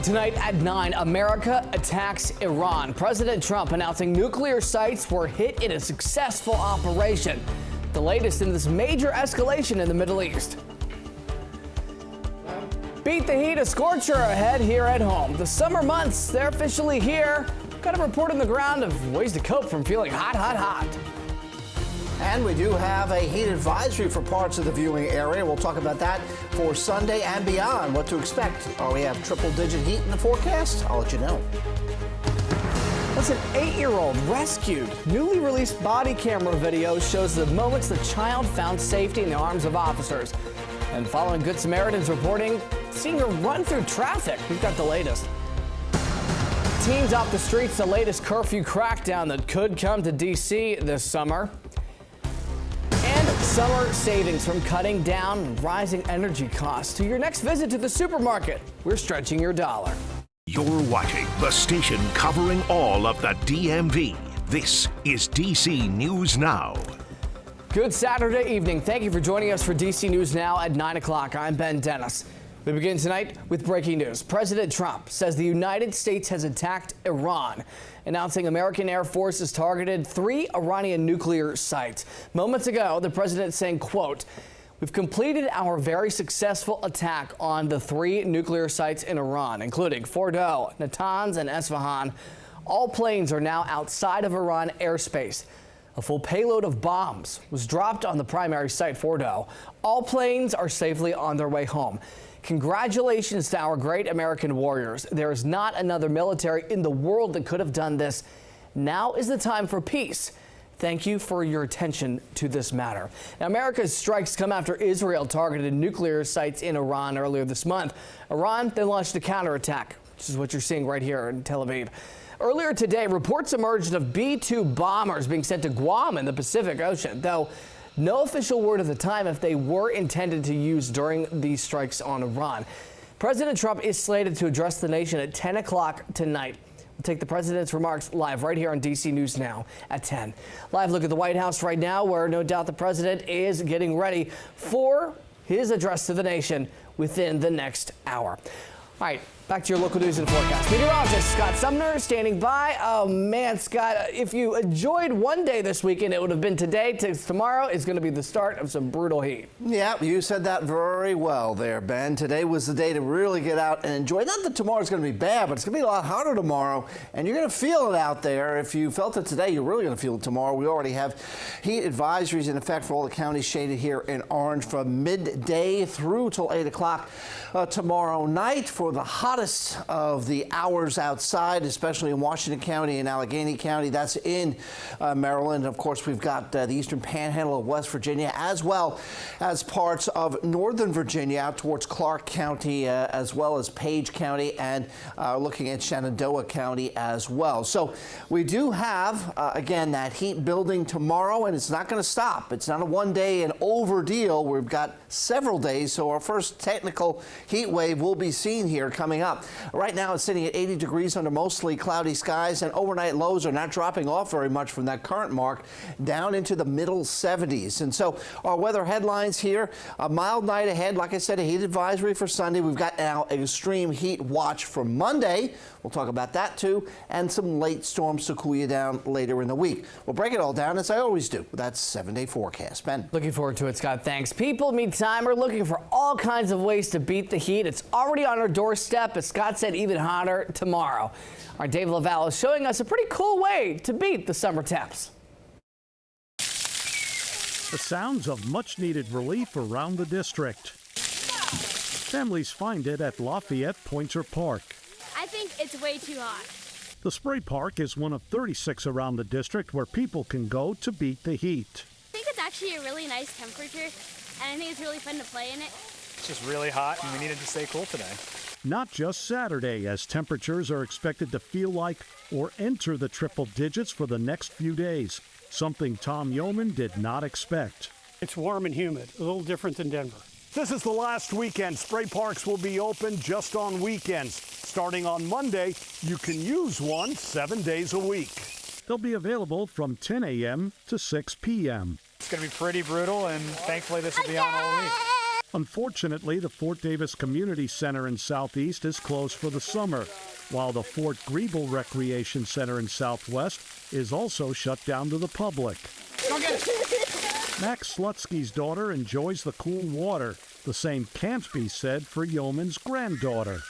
Tonight at 9, America attacks Iran. President Trump announcing nuclear sites were hit in a successful operation. The latest in this major escalation in the Middle East. Beat the heat, a scorcher ahead here at home. The summer months, they're officially here. Got a report on the ground of ways to cope from feeling hot, hot, hot. And we do have a heat advisory for parts of the viewing area. We'll talk about that for Sunday and beyond. What to expect. We have triple-digit heat in the forecast. I'll let you know. That's an 8-year-old rescued. Newly released body camera video shows the moments the child found safety in the arms of officers. And following Good Samaritans reporting, seeing her run through traffic. We've got the latest. Teens off the streets, the latest curfew crackdown that could come to D.C. this summer. And summer savings from cutting down rising energy costs. To your next visit to the supermarket, we're stretching your dollar. You're watching the station covering all of the DMV. This is DC News Now. Good Saturday evening. Thank you for joining us for DC News Now at 9 o'clock. I'm Ben Dennis. We begin tonight with breaking news. President Trump says the United States has attacked Iran, announcing American Air Force has targeted 3 Iranian nuclear sites. Moments ago, the president saying, quote, "We've completed our very successful attack on the 3 nuclear sites in Iran, including Fordow, Natanz, and Esfahan. All planes are now outside of Iran airspace. A full payload of bombs was dropped on the primary site, Fordow. All planes are safely on their way home. Congratulations to our great American warriors. There is not another military in the world that could have done this. Now is the time for peace. Thank you for your attention to this matter." Now, America's strikes come after Israel targeted nuclear sites in Iran earlier this month. Iran then launched a counterattack, which is what you're seeing right here in Tel Aviv. Earlier today, reports emerged of B-2 bombers being sent to Guam in the Pacific Ocean, though no official word at the time if they were intended to use during these strikes on Iran. President Trump is slated to address the nation at 10 o'clock tonight. We'll take the president's remarks live right here on DC News Now at 10. Live look at the White House right now, where no doubt the president is getting ready for his address to the nation within the next hour. All right, back to your local news and forecast. Meteorologist Scott Sumner standing by. Oh, man, Scott, if you enjoyed one day this weekend, it would have been today. Tomorrow is going to be the start of some brutal heat. Yeah, you said that very well there, Ben. Today was the day to really get out and enjoy. Not that tomorrow's going to be bad, but it's going to be a lot hotter tomorrow, and you're going to feel it out there. If you felt it today, you're really going to feel it tomorrow. We already have heat advisories in effect for all the counties shaded here in orange from midday through till 8 o'clock tomorrow night for the hottest of the hours outside, especially in Washington County and Allegheny County. That's in Maryland. Of course, we've got the eastern panhandle of West Virginia, as well as parts of northern Virginia out towards Clark County, as well as Page County, and looking at Shenandoah County as well. So we do have, again, that heat building tomorrow, and it's not going to stop. It's not a one-day and over deal. We've got several days, so our first technical heat wave will be seen here coming up. Right now it's sitting at 80 degrees under mostly cloudy skies, and overnight lows are not dropping off very much from that current mark down into the middle 70s. And so our weather headlines here, a mild night ahead. Like I said, a heat advisory for Sunday. We've got now an extreme heat watch for Monday. We'll talk about that too, and some late storms to cool you down later in the week. We'll break it all down as I always do. That's 7-day forecast. Ben. Looking forward to it, Scott. Thanks. People, meantime, are looking for all kinds of ways to beat the heat. It's already on our doorstep. As Scott said, even hotter tomorrow. Our Dave LaValle is showing us a pretty cool way to beat the summer temps. The sounds of much-needed relief around the district. Families find it at Lafayette Pointer Park. I think it's way too hot. The Spray Park is one of 36 around the district where people can go to beat the heat. I think it's actually a really nice temperature, and I think it's really fun to play in it. It's just really hot, and we needed to stay cool today. Not just Saturday, as temperatures are expected to feel like or enter the triple digits for the next few days, something Tom Yeoman did not expect. It's warm and humid, a little different than Denver. This is the last weekend. Spray parks will be open just on weekends. Starting on Monday, you can use one 7 days a week. They'll be available from 10 a.m. to 6 p.m. It's going to be pretty brutal, and thankfully this will be on all week. Unfortunately, the Fort Davis Community Center in Southeast is closed for the summer, while the Fort Griebel Recreation Center in Southwest is also shut down to the public. Max Slutsky's daughter enjoys the cool water. The same can't be said for Yeoman's granddaughter.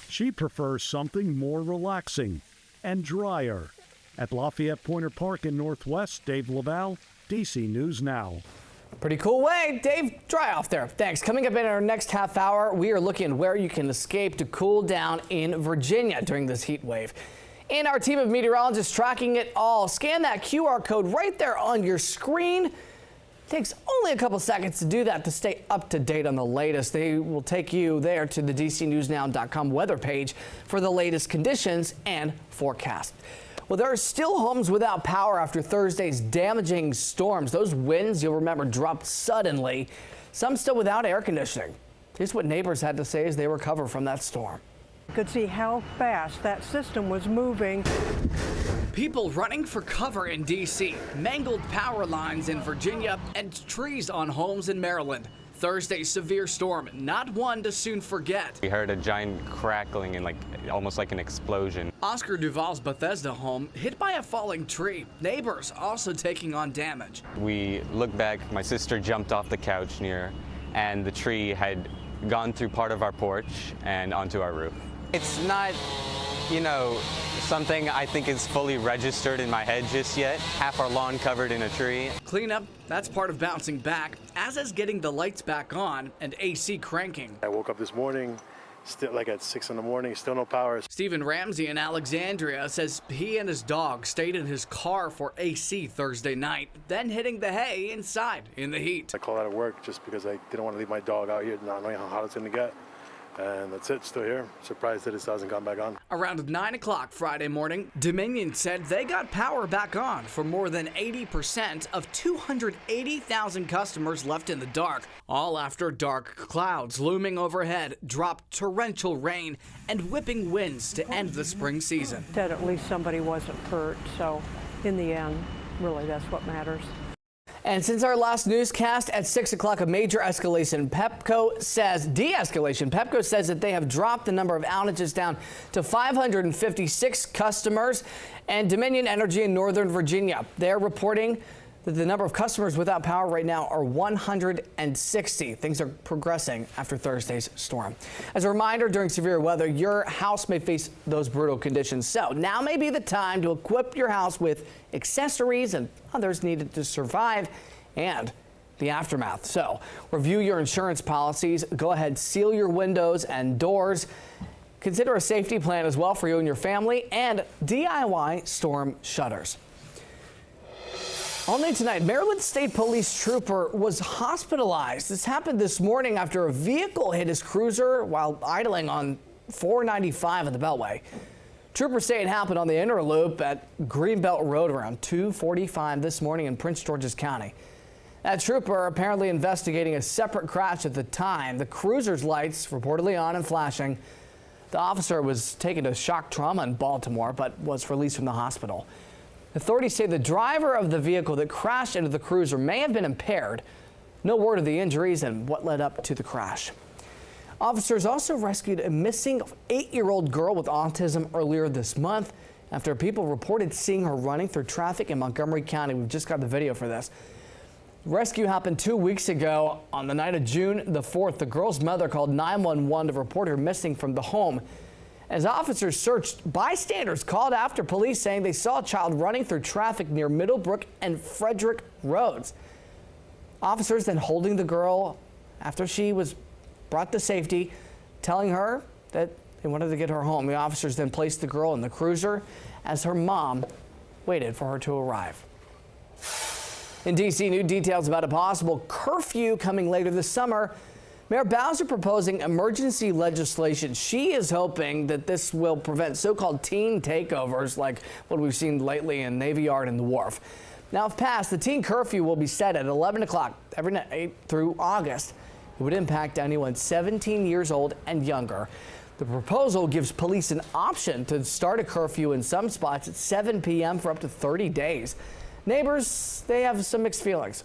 She prefers something more relaxing and drier. At Lafayette Pointer Park in Northwest, Dave Laval, DC News Now. Pretty cool way, Dave. Dry off there. Thanks. Coming up in our next half hour, we are looking at where you can escape to cool down in Virginia during this heat wave. And our team of meteorologists tracking it all. Scan that QR code right there on your screen. Takes only a couple seconds to do that to stay up to date on the latest. They will take you there to the DCNewsNow.com weather page for the latest conditions and forecast. Well, there are still homes without power after Thursday's damaging storms. Those winds, you'll remember, dropped suddenly. Some still without air conditioning. Here's what neighbors had to say as they recover from that storm. Could see how fast that system was moving. People running for cover in D.C., mangled power lines in Virginia, and trees on homes in Maryland. Thursday's severe storm, not one to soon forget. We heard a giant crackling and almost like an explosion. Oscar Duval's Bethesda home hit by a falling tree. Neighbors also taking on damage. We looked back, my sister jumped off the couch near, and the tree had gone through part of our porch and onto our roof. It's not, something I think is fully registered in my head just yet. Half our lawn covered in a tree. Cleanup, that's part of bouncing back, as is getting the lights back on and AC cranking. I woke up this morning, still at 6 in the morning, still no power. Stephen Ramsey in Alexandria says he and his dog stayed in his car for AC Thursday night, then hitting the hay inside in the heat. I called out of work just because I didn't want to leave my dog out here, not knowing how hot it's going to get. And that's it, still here. Surprised that it hasn't gone back on. Around 9 o'clock Friday morning, Dominion said they got power back on for more than 80% of 280,000 customers left in the dark. All after dark clouds looming overhead dropped torrential rain and whipping winds to end the spring season. Said at least somebody wasn't hurt, so in the end, really that's what matters. And since our last newscast at 6 o'clock, a major escalation. Pepco says that they have dropped the number of outages down to 556 customers. And Dominion Energy in Northern Virginia, they're reporting that the number of customers without power right now are 160. Things are progressing after Thursday's storm. As a reminder, during severe weather, your house may face those brutal conditions. So now may be the time to equip your house with accessories and others needed to survive and the aftermath. So review your insurance policies. Go ahead, seal your windows and doors. Consider a safety plan as well for you and your family, and DIY storm shutters. All night tonight, Maryland State Police trooper was hospitalized. This happened this morning after a vehicle hit his cruiser while idling on 495 in the Beltway. Troopers say it happened on the inner loop at Greenbelt Road around 2:45 this morning in Prince George's County. That trooper apparently investigating a separate crash at the time. The cruiser's lights reportedly on and flashing. The officer was taken to shock trauma in Baltimore, but was released from the hospital. Authorities say the driver of the vehicle that crashed into the cruiser may have been impaired. No word of the injuries and what led up to the crash. Officers also rescued a missing 8-year-old girl with autism earlier this month after people reported seeing her running through traffic in Montgomery County. We've just got the video for this. The rescue happened 2 weeks ago on the night of June the 4th. The girl's mother called 911 to report her missing from the home. As officers searched, bystanders called after police saying they saw a child running through traffic near Middlebrook and Frederick Roads. Officers then holding the girl after she was brought to safety, telling her that they wanted to get her home. The officers then placed the girl in the cruiser as her mom waited for her to arrive. In D.C., new details about a possible curfew coming later this summer. Mayor Bowser proposing emergency legislation. She is hoping that this will prevent so-called teen takeovers like what we've seen lately in Navy Yard and the Wharf. Now, if passed, the teen curfew will be set at 11 o'clock every night through August. It would impact anyone 17 years old and younger. The proposal gives police an option to start a curfew in some spots at 7 p.m. for up to 30 days. Neighbors, they have some mixed feelings.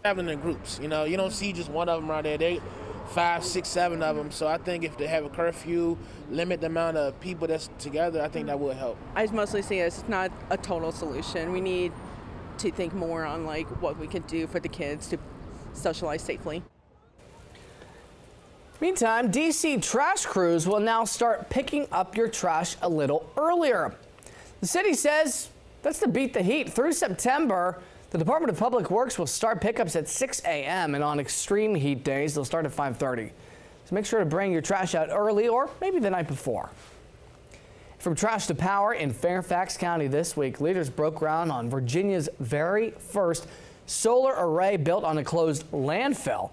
Having in groups, you know, you don't see just one of them around there. They 5, 6, 7 of them. So I think if they have a curfew, limit the amount of people that's together, I think that would help. I mostly see it as not a total solution. We need to think more on like what we can do for the kids to socialize safely. Meantime, DC trash crews will now start picking up your trash a little earlier. The city says that's to beat the heat. Through September, the Department of Public Works will start pickups at 6 a.m. and on extreme heat days, they'll start at 5:30. So make sure to bring your trash out early or maybe the night before. From trash to power in Fairfax County this week, leaders broke ground on Virginia's very first solar array built on a closed landfill.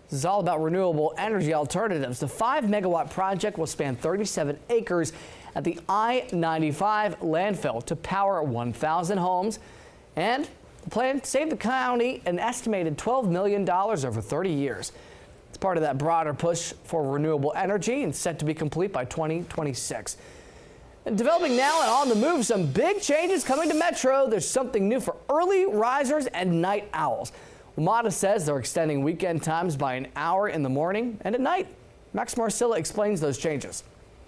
This is all about renewable energy alternatives. The 5-megawatt project will span 37 acres at the I-95 landfill to power 1,000 homes, and the plan saved the county an estimated $12 million over 30 years. It's part of that broader push for renewable energy and set to be complete by 2026. And developing now and on the move, some big changes coming to Metro. There's something new for early risers and night owls. WMATA says they're extending weekend times by an hour in the morning and at night. Max Marcilla explains those changes.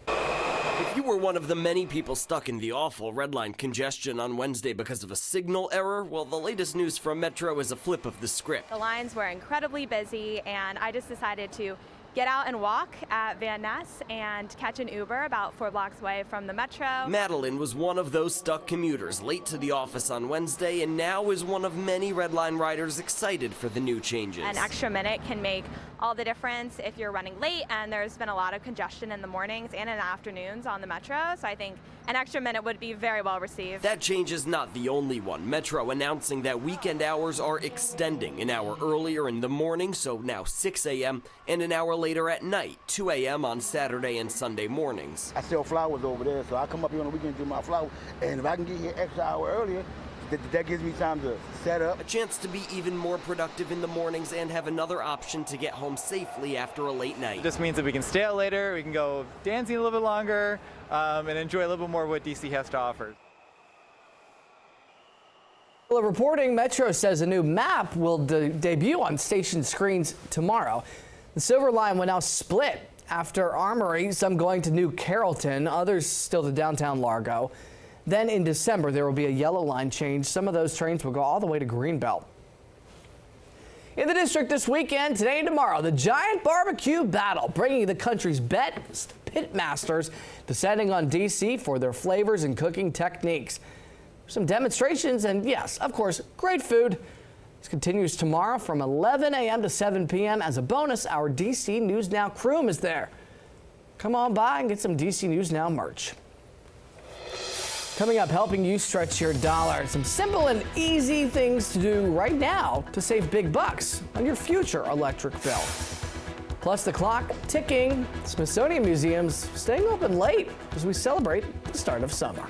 If you were one of the many people stuck in the awful red line congestion on Wednesday because of a signal error, well, the latest news from Metro is a flip of the script. The lines were incredibly busy, and I just decided to get out and walk at Van Ness and catch an Uber about 4 blocks away from the Metro. Madeline was one of those stuck commuters late to the office on Wednesday and now is one of many Red Line riders excited for the new changes. An extra minute can make all the difference if you're running late, and there's been a lot of congestion in the mornings and in the afternoons on the Metro, so I think an extra minute would be very well received. That change is not the only one. Metro announcing that weekend hours are extending an hour earlier in the morning, so now 6 a.m., and an hour later at night, 2 a.m. on Saturday and Sunday mornings. I sell flowers over there, so I come up here on the weekend to do my flowers, and if I can get here extra hour earlier, that gives me time to set up. A chance to be even more productive in the mornings and have another option to get home safely after a late night. It just means that we can stay out later, we can go dancing a little bit longer, and enjoy a little bit more of what DC has to offer. Well, reporting, Metro says a new map will debut on station screens tomorrow. The Silver Line will now split after Armory, some going to New Carrollton, others still to downtown Largo. Then in December, there will be a yellow line change. Some of those trains will go all the way to Greenbelt. In the district this weekend, today and tomorrow, the giant barbecue battle, bringing the country's best pit masters descending on DC for their flavors and cooking techniques. Some demonstrations and, yes, of course, great food. This continues tomorrow from 11 a.m. to 7 p.m. As a bonus, our DC News Now crew is there. Come on by and get some DC News Now merch. Coming up, helping you stretch your dollar. Some simple and easy things to do right now to save big bucks on your future electric bill. Plus the clock ticking. Smithsonian Museum's staying open late as we celebrate the start of summer.